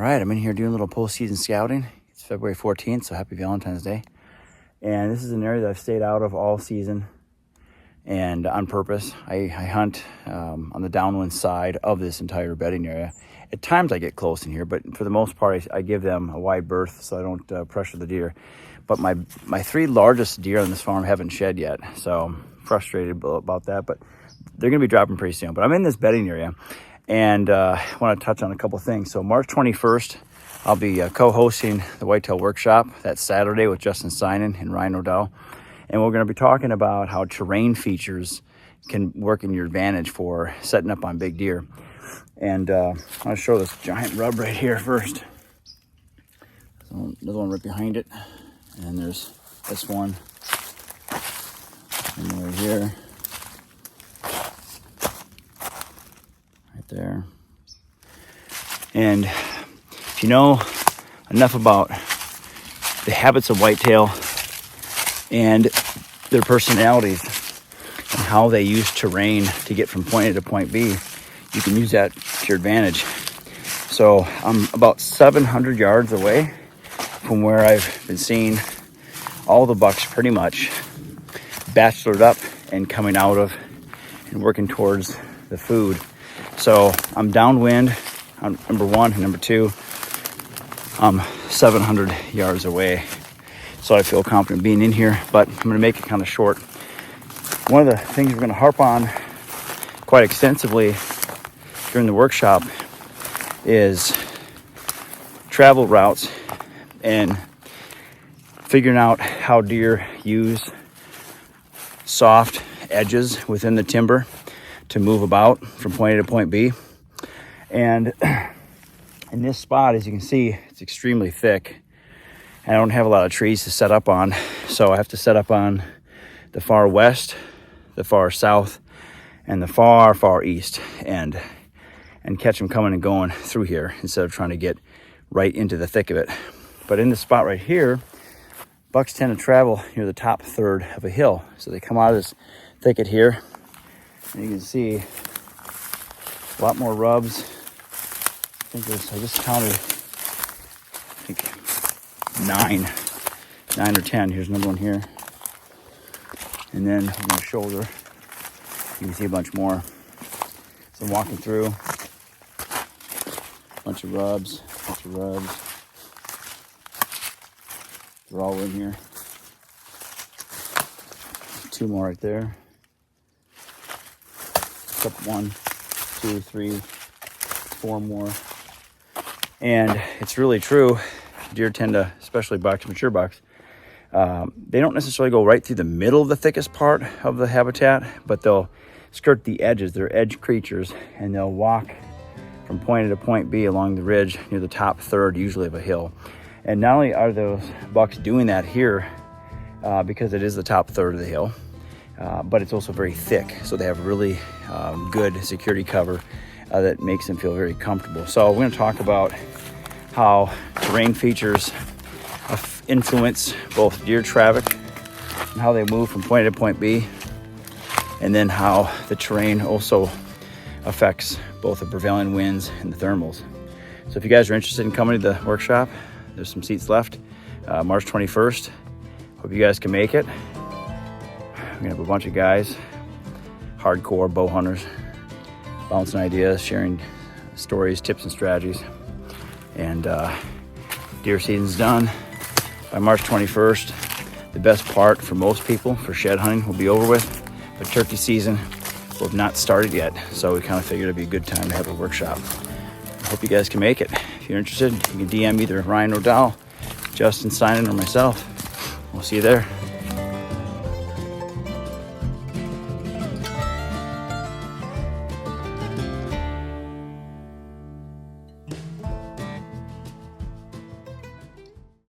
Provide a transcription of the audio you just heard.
All right, I'm in here doing a little postseason scouting. It's February 14th, so happy Valentine's Day. And this is an area that I've stayed out of all season and on purpose. I hunt on the downwind side of this entire bedding area. At times I get close in here, but for the most part I give them a wide berth so I don't pressure the deer. But my three largest deer on this farm haven't shed yet, so I'm frustrated about that, but they're gonna be dropping pretty soon. But I'm in this bedding area and I want to touch on a couple things. So March 21st, I'll be co-hosting the Whitetail Workshop that Saturday with Justing Synan and Nordahl. And we're going to be talking about how terrain features can work in your advantage for setting up on big deer. And I want to show this giant rub right here first. So another one right behind it. And there's this one. And right here. Right there. And if you know enough about the habits of whitetail and their personalities and how they use terrain to get from point A to point B, you can use that to your advantage. So I'm about 700 yards away from where I've been seeing all the bucks pretty much bachelored up and coming out of and working towards the food. So I'm downwind on number one, and number two, I'm 700 yards away. So I feel confident being in here, but I'm gonna make it kind of short. One of the things we're gonna harp on quite extensively during the workshop is travel routes and figuring out how deer use soft edges within the timber to move about from point A to point B. And in this spot, as you can see, it's extremely thick. And I don't have a lot of trees to set up on, so I have to set up on the far west, the far south, and the far, far east, and catch them coming and going through here instead of trying to get right into the thick of it. But in this spot right here, bucks tend to travel near the top third of a hill. So they come out of this thicket here, and you can see a lot more rubs. I just counted, I think nine or 10. Here's another one here. And then on my shoulder, you can see a bunch more. So I'm walking through, bunch of rubs. They're all in here. Two more right there. Couple, 1, 2, 3, 4 more. And it's really true. Deer tend to, especially bucks, mature bucks, they don't necessarily go right through the middle of the thickest part of the habitat, but they'll skirt the edges. They're edge creatures, and they'll walk from point A to point B along the ridge near the top third, usually of a hill. And not only are those bucks doing that here, because it is the top third of the hill, but it's also very thick. So they have really good security cover that makes them feel very comfortable. So we're going to talk about how terrain features influence both deer traffic and how they move from point A to point B, and then how the terrain also affects both the prevailing winds and the thermals. So if you guys are interested in coming to the workshop, there's some seats left, March 21st. Hope you guys can make it. We're gonna have a bunch of guys, hardcore bow hunters, bouncing ideas, sharing stories, tips, and strategies. And deer season's done. By March 21st, the best part for most people for shed hunting will be over with, but turkey season will have not started yet. So we kind of figured it'd be a good time to have a workshop. I hope you guys can make it. If you're interested, you can DM either Ryan Nordahl, Justing Synan, or myself. We'll see you there.